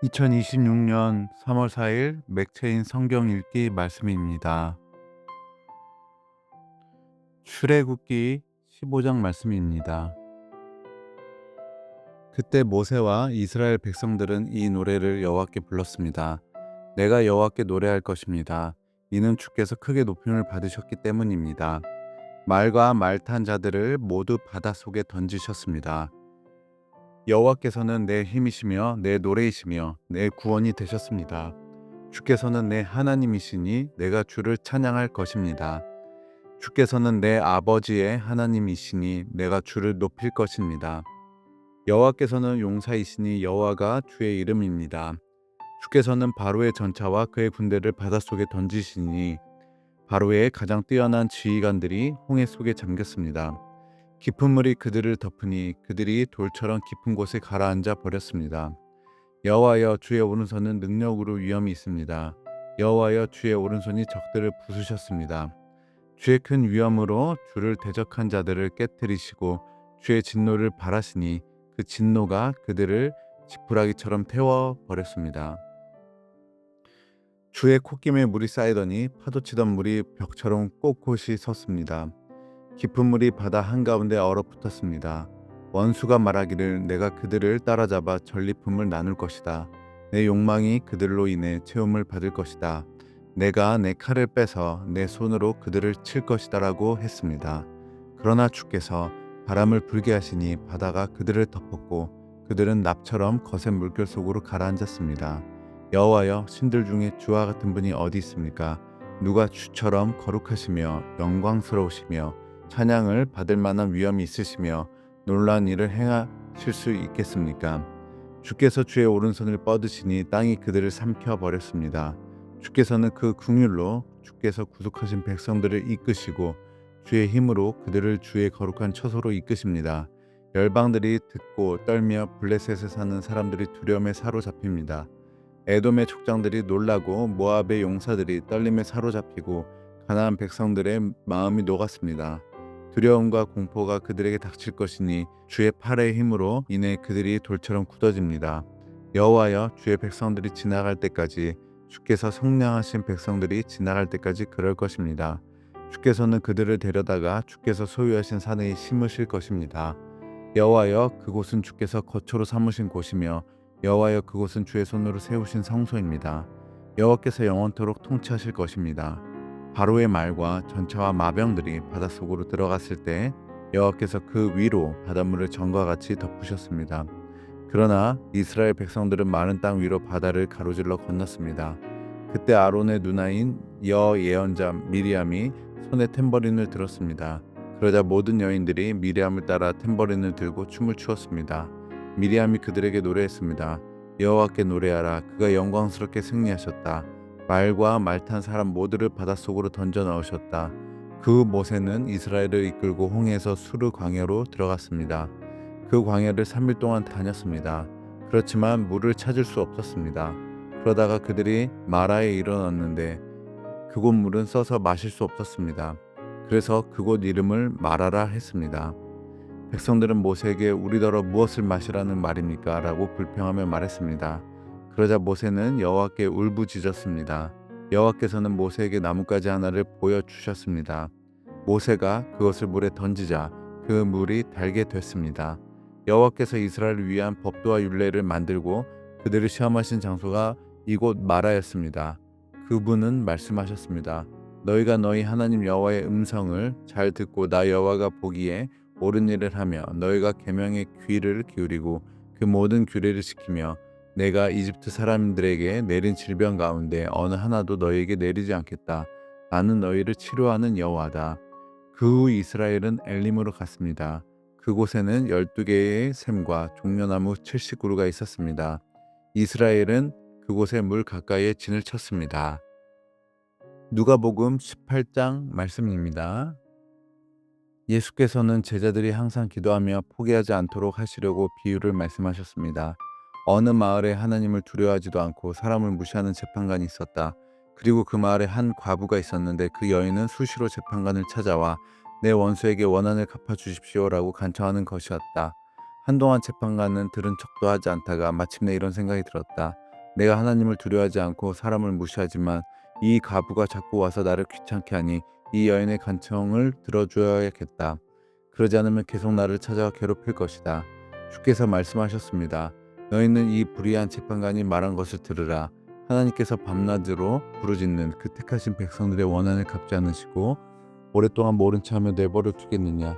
2026년 3월 4일 맥체인 성경 읽기 말씀입니다. 출애굽기 15장 말씀입니다. 그때 모세와 이스라엘 백성들은 이 노래를 여호와께 불렀습니다. 내가 여호와께 노래할 것입니다. 이는 주께서 크게 높임을 받으셨기 때문입니다. 말과 말 탄 자들을 모두 바닷속에 던지셨습니다. 여호와께서는 내 힘이시며 내 노래이시며 내 구원이 되셨습니다. 주께서는 내 하나님이시니 내가 주를 찬양할 것입니다. 주께서는 내 아버지의 하나님이시니 내가 주를 높일 것입니다. 여호와께서는 용사이시니 여호와가 주의 이름입니다. 주께서는 바로의 전차와 그의 군대를 바닷속에 던지시니 바로의 가장 뛰어난 지휘관들이 홍해 속에 잠겼습니다. 깊은 물이 그들을 덮으니 그들이 돌처럼 깊은 곳에 가라앉아 버렸습니다. 여호와여, 주의 오른손은 능력으로 위엄이 있습니다. 여호와여, 주의 오른손이 적들을 부수셨습니다. 주의 큰 위엄으로 주를 대적한 자들을 깨뜨리시고 주의 진노를 발하시니 그 진노가 그들을 지푸라기처럼 태워 버렸습니다. 주의 콧김에 물이 쌓이더니 파도치던 물이 벽처럼 꼿꼿이 섰습니다. 깊은 물이 바다 한가운데 얼어붙었습니다. 원수가 말하기를 내가 그들을 따라잡아 전리품을 나눌 것이다. 내 욕망이 그들로 인해 채움을 받을 것이다. 내가 내 칼을 빼서 내 손으로 그들을 칠 것이다라고 했습니다. 그러나 주께서 바람을 불게 하시니 바다가 그들을 덮었고 그들은 납처럼 거센 물결 속으로 가라앉았습니다. 여호와여, 신들 중에 주와 같은 분이 어디 있습니까? 누가 주처럼 거룩하시며 영광스러우시며 찬양을 받을 만한 위엄이 있으시며 놀라운 일을 행하실 수 있겠습니까? 주께서 주의 오른손을 뻗으시니 땅이 그들을 삼켜 버렸습니다. 주께서는 그 긍휼로 주께서 구속하신 백성들을 이끄시고 주의 힘으로 그들을 주의 거룩한 처소로 이끄십니다. 열방들이 듣고 떨며 블레셋에 사는 사람들이 두려움에 사로잡힙니다. 에돔의 족장들이 놀라고 모압의 용사들이 떨림에 사로잡히고 가나안 백성들의 마음이 녹았습니다. 두려움과 공포가 그들에게 닥칠 것이니 주의 팔의 힘으로 인해 그들이 돌처럼 굳어집니다. 여호와여, 주의 백성들이 지나갈 때까지, 주께서 성량하신 백성들이 지나갈 때까지 그럴 것입니다. 주께서는 그들을 데려다가 주께서 소유하신 산에 심으실 것입니다. 여호와여, 그곳은 주께서 거처로 삼으신 곳이며 여호와여, 그곳은 주의 손으로 세우신 성소입니다. 여호와께서 영원토록 통치하실 것입니다. 바로의 말과 전차와 마병들이 바닷속으로 들어갔을 때 여호와께서 그 위로 바닷물을 전과 같이 덮으셨습니다. 그러나 이스라엘 백성들은 마른 땅 위로 바다를 가로질러 건넜습니다. 그때 아론의 누나인 여예언자 미리암이 손에 탬버린을 들었습니다. 그러자 모든 여인들이 미리암을 따라 탬버린을 들고 춤을 추었습니다. 미리암이 그들에게 노래했습니다. 여호와께 노래하라. 그가 영광스럽게 승리하셨다. 말과 말 탄 사람 모두를 바닷속으로 던져 넣으셨다. 그 모세는 이스라엘을 이끌고 홍해에서 수르 광야로 들어갔습니다. 그 광야를 3일 동안 다녔습니다. 그렇지만 물을 찾을 수 없었습니다. 그러다가 그들이 마라에 이르렀는데 그곳 물은 써서 마실 수 없었습니다. 그래서 그곳 이름을 마라라 했습니다. 백성들은 모세에게 우리더러 무엇을 마시라는 말입니까? 라고 불평하며 말했습니다. 그러자 모세는 여호와께 울부짖었습니다. 여호와께서는 모세에게 나뭇가지 하나를 보여주셨습니다. 모세가 그것을 물에 던지자 그 물이 달게 됐습니다. 여호와께서 이스라엘을 위한 법도와 율례를 만들고 그들을 시험하신 장소가 이곳 마라였습니다. 그분은 말씀하셨습니다. 너희가 너희 하나님 여호와의 음성을 잘 듣고 나 여호와가 보기에 옳은 일을 하며 너희가 계명의 귀를 기울이고 그 모든 규례를 지키며 내가 이집트 사람들에게 내린 질병 가운데 어느 하나도 너희에게 내리지 않겠다. 나는 너희를 치료하는 여호와다. 그 후 이스라엘은 엘림으로 갔습니다. 그곳에는 12개의 샘과 종려나무 70그루가 있었습니다. 이스라엘은 그곳의 물 가까이에 진을 쳤습니다. 누가복음 18장 말씀입니다. 예수께서는 제자들이 항상 기도하며 포기하지 않도록 하시려고 비유를 말씀하셨습니다. 어느 마을에 하나님을 두려워하지도 않고 사람을 무시하는 재판관이 있었다. 그리고 그 마을에 한 과부가 있었는데 그 여인은 수시로 재판관을 찾아와 내 원수에게 원한을 갚아주십시오라고 간청하는 것이었다. 한동안 재판관은 들은 척도 하지 않다가 마침내 이런 생각이 들었다. 내가 하나님을 두려워하지 않고 사람을 무시하지만 이 과부가 자꾸 와서 나를 귀찮게 하니 이 여인의 간청을 들어줘야겠다. 그러지 않으면 계속 나를 찾아와 괴롭힐 것이다. 주께서 말씀하셨습니다. 너희는 이 불의한 재판관이 말한 것을 들으라. 하나님께서 밤낮으로 부르짖는 그 택하신 백성들의 원한을 갚지 않으시고 오랫동안 모른 체하며 내버려 두겠느냐.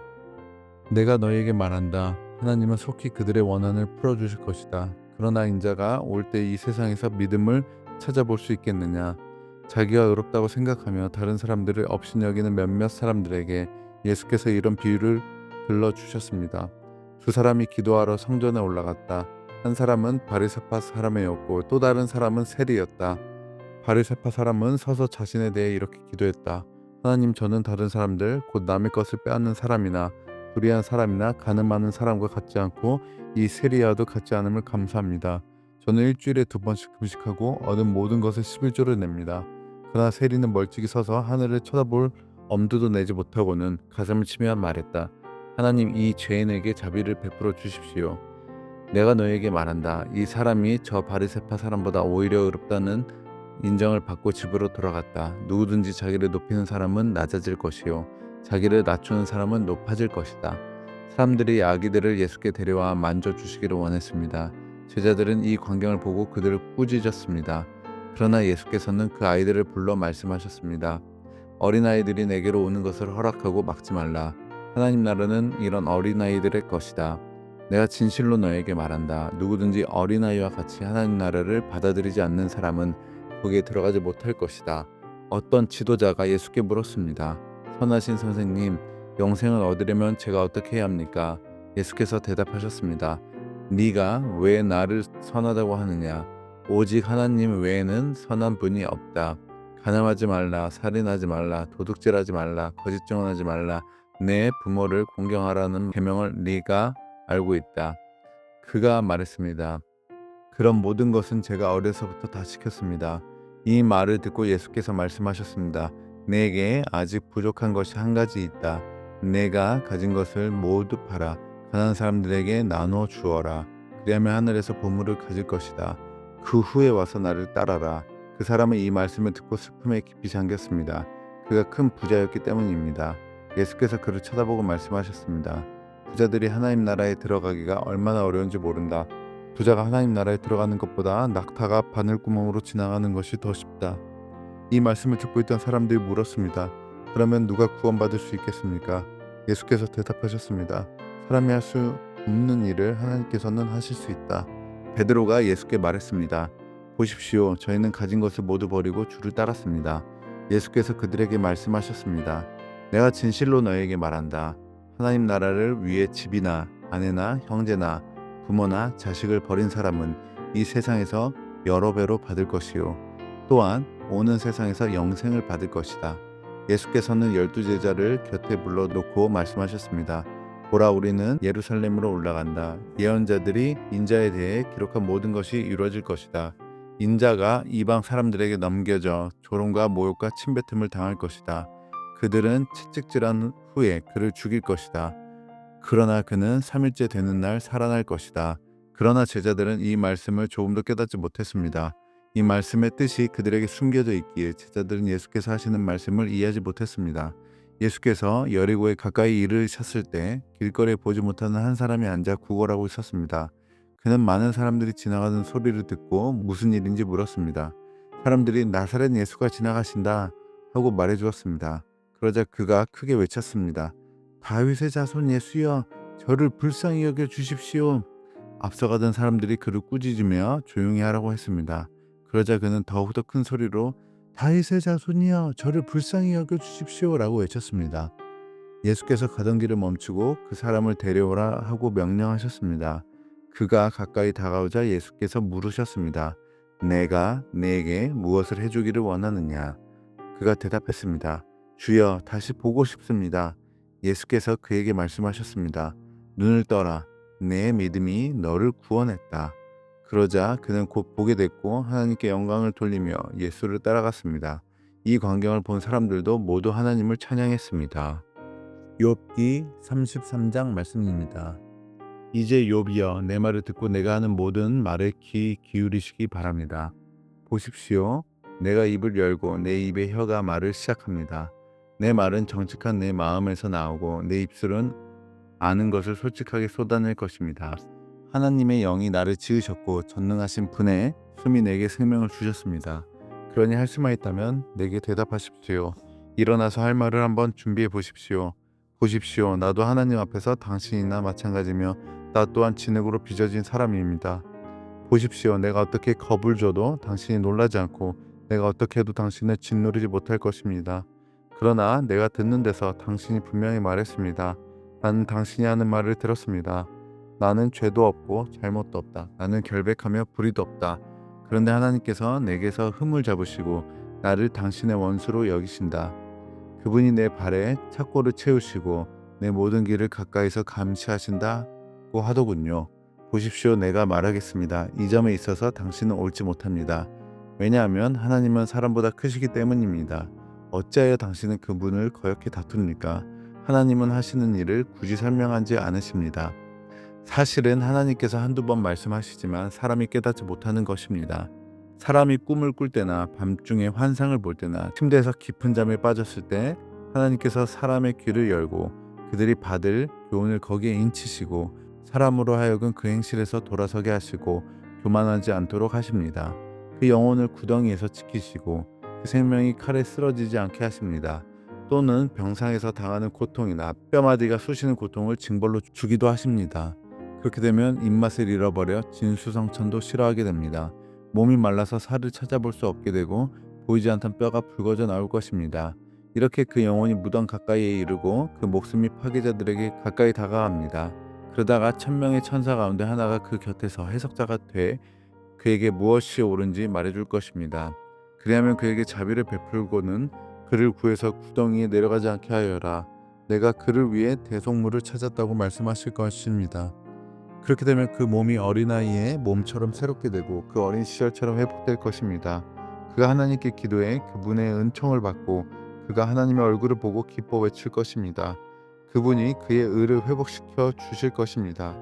내가 너희에게 말한다. 하나님은 속히 그들의 원한을 풀어주실 것이다. 그러나 인자가 올 때 이 세상에서 믿음을 찾아볼 수 있겠느냐. 자기가 의롭다고 생각하며 다른 사람들을 업신여기는 몇몇 사람들에게 예수께서 이런 비유를 들려주셨습니다. 두 사람이 기도하러 성전에 올라갔다. 한 사람은 바리새파 사람이었고 또 다른 사람은 세리였다. 바리새파 사람은 서서 자신에 대해 이렇게 기도했다. 하나님, 저는 다른 사람들 곧 남의 것을 빼앗는 사람이나 불의한 사람이나 간음하는 사람과 같지 않고 이 세리야도 같지 않음을 감사합니다. 저는 일주일에 2번씩 금식하고 얻은 모든 것을 11조를 냅니다. 그러나 세리는 멀찍이 서서 하늘을 쳐다볼 엄두도 내지 못하고는 가슴을 치며 말했다. 하나님, 이 죄인에게 자비를 베풀어 주십시오. 내가 너에게 말한다. 이 사람이 저 바리새파 사람보다 오히려 의롭다는 인정을 받고 집으로 돌아갔다. 누구든지 자기를 높이는 사람은 낮아질 것이요 자기를 낮추는 사람은 높아질 것이다. 사람들이 아기들을 예수께 데려와 만져주시기를 원했습니다. 제자들은 이 광경을 보고 그들을 꾸짖었습니다. 그러나 예수께서는 그 아이들을 불러 말씀하셨습니다. 어린아이들이 내게로 오는 것을 허락하고 막지 말라. 하나님 나라는 이런 어린아이들의 것이다. 내가 진실로 너에게 말한다. 누구든지 어린아이와 같이 하나님 나라를 받아들이지 않는 사람은 거기에 들어가지 못할 것이다. 어떤 지도자가 예수께 물었습니다. 선하신 선생님, 영생을 얻으려면 제가 어떻게 해야 합니까? 예수께서 대답하셨습니다. 네가 왜 나를 선하다고 하느냐? 오직 하나님 외에는 선한 분이 없다. 간음하지 말라, 살인하지 말라, 도둑질하지 말라, 거짓 증언하지 말라, 내 부모를 공경하라는 계명을 네가 알고 있다. 그가 말했습니다. 그런 모든 것은 제가 어려서부터 다 지켰습니다. 이 말을 듣고 예수께서 말씀하셨습니다. 내게 아직 부족한 것이 한 가지 있다. 내가 가진 것을 모두 팔아 가난한 사람들에게 나눠 주어라. 그리하면 하늘에서 보물을 가질 것이다. 그 후에 와서 나를 따라라. 그 사람은 이 말씀을 듣고 슬픔에 깊이 잠겼습니다. 그가 큰 부자였기 때문입니다. 예수께서 그를 쳐다보고 말씀하셨습니다. 부자들이 하나님 나라에 들어가기가 얼마나 어려운지 모른다. 부자가 하나님 나라에 들어가는 것보다 낙타가 바늘구멍으로 지나가는 것이 더 쉽다. 이 말씀을 듣고 있던 사람들이 물었습니다. 그러면 누가 구원받을 수 있겠습니까? 예수께서 대답하셨습니다. 사람이 할 수 없는 일을 하나님께서는 하실 수 있다. 베드로가 예수께 말했습니다. 보십시오. 저희는 가진 것을 모두 버리고 주를 따랐습니다. 예수께서 그들에게 말씀하셨습니다. 내가 진실로 너에게 말한다. 하나님 나라를 위해 집이나 아내나 형제나 부모나 자식을 버린 사람은 이 세상에서 여러 배로 받을 것이요 또한 오는 세상에서 영생을 받을 것이다. 예수께서는 12제자를 곁에 불러놓고 말씀하셨습니다. 보라, 우리는 예루살렘으로 올라간다. 예언자들이 인자에 대해 기록한 모든 것이 이루어질 것이다. 인자가 이방 사람들에게 넘겨져 조롱과 모욕과 침뱉음을 당할 것이다. 그들은 채찍질한 후에 그를 죽일 것이다. 그러나 그는 3일째 되는 날 살아날 것이다. 그러나 제자들은 이 말씀을 조금도 깨닫지 못했습니다. 이 말씀의 뜻이 그들에게 숨겨져 있기에 제자들은 예수께서 하시는 말씀을 이해하지 못했습니다. 예수께서 여리고에 가까이 이르셨을 때 길거리에 보지 못하는 한 사람이 앉아 구걸하고 있었습니다. 그는 많은 사람들이 지나가는 소리를 듣고 무슨 일인지 물었습니다. 사람들이 나사렛 예수가 지나가신다 하고 말해 주었습니다. 그러자 그가 크게 외쳤습니다. 다윗의 자손 예수여, 저를 불쌍히 여겨 주십시오. 앞서가던 사람들이 그를 꾸짖으며 조용히 하라고 했습니다. 그러자 그는 더욱더 큰 소리로 다윗의 자손이여, 저를 불쌍히 여겨 주십시오라고 외쳤습니다. 예수께서 가던 길을 멈추고 그 사람을 데려오라 하고 명령하셨습니다. 그가 가까이 다가오자 예수께서 물으셨습니다. 내가 네게 무엇을 해주기를 원하느냐? 그가 대답했습니다. 주여, 다시 보고 싶습니다. 예수께서 그에게 말씀하셨습니다. 눈을 떠라. 내 믿음이 너를 구원했다. 그러자 그는 곧 보게 됐고 하나님께 영광을 돌리며 예수를 따라갔습니다. 이 광경을 본 사람들도 모두 하나님을 찬양했습니다. 욥기 33장 말씀입니다. 이제 욥이여 내 말을 듣고 내가 하는 모든 말에 귀 기울이시기 바랍니다. 보십시오. 내가 입을 열고 내 입의 혀가 말을 시작합니다. 내 말은 정직한 내 마음에서 나오고 내 입술은 아는 것을 솔직하게 쏟아낼 것입니다. 하나님의 영이 나를 지으셨고 전능하신 분의 숨이 내게 생명을 주셨습니다. 그러니 할 수만 있다면 내게 대답하십시오. 일어나서 할 말을 한번 준비해 보십시오. 보십시오. 나도 하나님 앞에서 당신이나 마찬가지며 나 또한 진흙으로 빚어진 사람입니다. 보십시오. 내가 어떻게 겁을 줘도 당신이 놀라지 않고 내가 어떻게 해도 당신을 짓누르지 못할 것입니다. 그러나 내가 듣는 데서 당신이 분명히 말했습니다. 나는 당신이 하는 말을 들었습니다. 나는 죄도 없고 잘못도 없다. 나는 결백하며 불의도 없다. 그런데 하나님께서 내게서 흠을 잡으시고 나를 당신의 원수로 여기신다. 그분이 내 발에 착고를 채우시고 내 모든 길을 가까이서 감시하신다고 하더군요. 보십시오. 내가 말하겠습니다. 이 점에 있어서 당신은 옳지 못합니다. 왜냐하면 하나님은 사람보다 크시기 때문입니다. 어찌하여 당신은 그분을 거역해 다투니까? 하나님은 하시는 일을 굳이 설명하지 않으십니다. 사실은 하나님께서 한두 번 말씀하시지만 사람이 깨닫지 못하는 것입니다. 사람이 꿈을 꿀 때나 밤중에 환상을 볼 때나 침대에서 깊은 잠에 빠졌을 때 하나님께서 사람의 귀를 열고 그들이 받을 교훈을 거기에 인치시고 사람으로 하여금 그 행실에서 돌아서게 하시고 교만하지 않도록 하십니다. 그 영혼을 구덩이에서 지키시고 그 생명이 칼에 쓰러지지 않게 하십니다. 또는 병상에서 당하는 고통이나 뼈마디가 쑤시는 고통을 징벌로 주기도 하십니다. 그렇게 되면 입맛을 잃어버려 진수성찬도 싫어하게 됩니다. 몸이 말라서 살을 찾아볼 수 없게 되고 보이지 않던 뼈가 붉어져 나올 것입니다. 이렇게 그 영혼이 무덤 가까이에 이르고 그 목숨이 파괴자들에게 가까이 다가갑니다. 그러다가 천명의 천사 가운데 하나가 그 곁에서 해석자가 돼 그에게 무엇이 옳은지 말해줄 것입니다. 그리하면 그에게 자비를 베풀고는 그를 구해서 구덩이에 내려가지 않게 하여라. 내가 그를 위해 대속물을 찾았다고 말씀하실 것입니다. 그렇게 되면 그 몸이 어린아이의 몸처럼 새롭게 되고 그 어린 시절처럼 회복될 것입니다. 그가 하나님께 기도해 그분의 은총을 받고 그가 하나님의 얼굴을 보고 기뻐 외칠 것입니다. 그분이 그의 의를 회복시켜 주실 것입니다.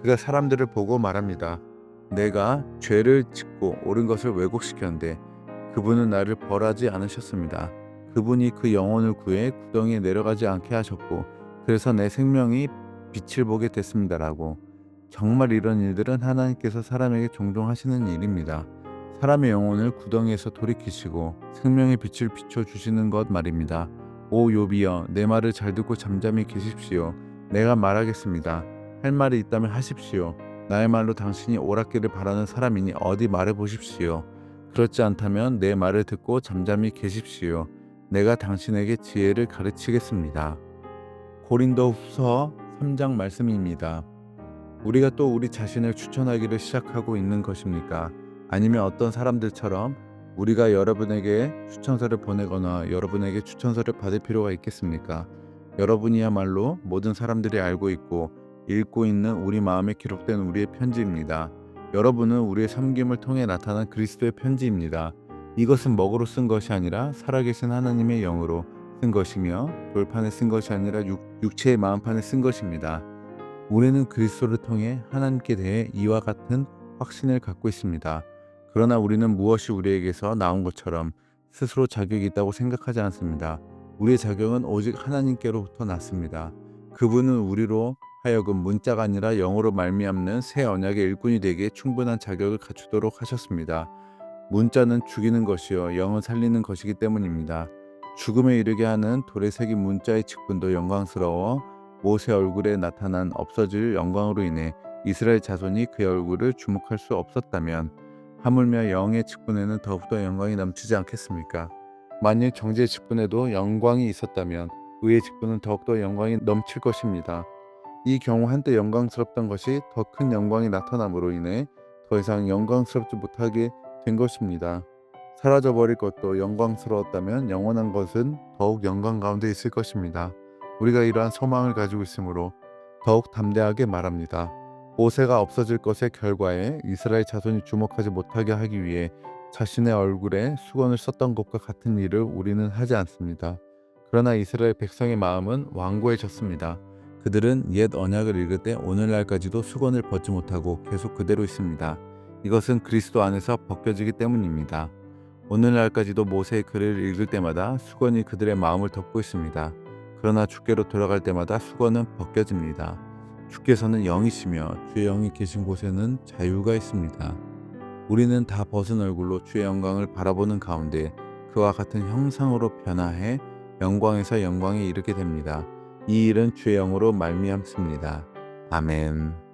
그가 사람들을 보고 말합니다. 내가 죄를 짓고 옳은 것을 왜곡시켰는데 그분은 나를 벌하지 않으셨습니다. 그분이 그 영혼을 구해 구덩이에 내려가지 않게 하셨고 그래서 내 생명이 빛을 보게 됐습니다라고. 정말 이런 일들은 하나님께서 사람에게 종종 하시는 일입니다. 사람의 영혼을 구덩이에서 돌이키시고 생명의 빛을 비춰 주시는 것 말입니다. 오 욥이여 내 말을 잘 듣고 잠잠히 계십시오. 내가 말하겠습니다. 할 말이 있다면 하십시오. 나의 말로 당신이 옳았기를 바라는 사람이니 어디 말해 보십시오. 그렇지 않다면 내 말을 듣고 잠잠히 계십시오. 내가 당신에게 지혜를 가르치겠습니다. 고린도후서 3장 말씀입니다. 우리가 또 우리 자신을 추천하기를 시작하고 있는 것입니까? 아니면 어떤 사람들처럼 우리가 여러분에게 추천서를 보내거나 여러분에게 추천서를 받을 필요가 있겠습니까? 여러분이야말로 모든 사람들이 알고 있고 읽고 있는 우리 마음에 기록된 우리의 편지입니다. 여러분은 우리의 섬김을 통해 나타난 그리스도의 편지입니다. 이것은 먹으로 쓴 것이 아니라 살아계신 하나님의 영으로 쓴 것이며 돌판에 쓴 것이 아니라 육체의 마음판에 쓴 것입니다. 우리는 그리스도를 통해 하나님께 대해 이와 같은 확신을 갖고 있습니다. 그러나 우리는 무엇이 우리에게서 나온 것처럼 스스로 자격이 있다고 생각하지 않습니다. 우리의 자격은 오직 하나님께로부터 났습니다. 그분은 우리로 하여금 문자가 아니라 영으로 말미암는 새 언약의 일꾼이 되기에 충분한 자격을 갖추도록 하셨습니다. 문자는 죽이는 것이요 영은 살리는 것이기 때문입니다. 죽음에 이르게 하는 돌에 새긴 문자의 직분도 영광스러워 모세 얼굴에 나타난 없어질 영광으로 인해 이스라엘 자손이 그의 얼굴을 주목할 수 없었다면 하물며 영의 직분에는 더욱더 영광이 넘치지 않겠습니까? 만일 정죄의 직분에도 영광이 있었다면 의의 직분은 더욱더 영광이 넘칠 것입니다. 이 경우 한때 영광스럽던 것이 더 큰 영광이 나타남으로 인해 더 이상 영광스럽지 못하게 된 것입니다. 사라져버릴 것도 영광스러웠다면 영원한 것은 더욱 영광 가운데 있을 것입니다. 우리가 이러한 소망을 가지고 있으므로 더욱 담대하게 말합니다. 모세가 없어질 것의 결과에 이스라엘 자손이 주목하지 못하게 하기 위해 자신의 얼굴에 수건을 썼던 것과 같은 일을 우리는 하지 않습니다. 그러나 이스라엘 백성의 마음은 완고해졌습니다. 그들은 옛 언약을 읽을 때 오늘날까지도 수건을 벗지 못하고 계속 그대로 있습니다. 이것은 그리스도 안에서 벗겨지기 때문입니다. 오늘날까지도 모세의 글을 읽을 때마다 수건이 그들의 마음을 덮고 있습니다. 그러나 주께로 돌아갈 때마다 수건은 벗겨집니다. 주께서는 영이시며 주의 영이 계신 곳에는 자유가 있습니다. 우리는 다 벗은 얼굴로 주의 영광을 바라보는 가운데 그와 같은 형상으로 변화해 영광에서 영광에 이르게 됩니다. 이 일은 주의 영으로 말미암습니다. 아멘.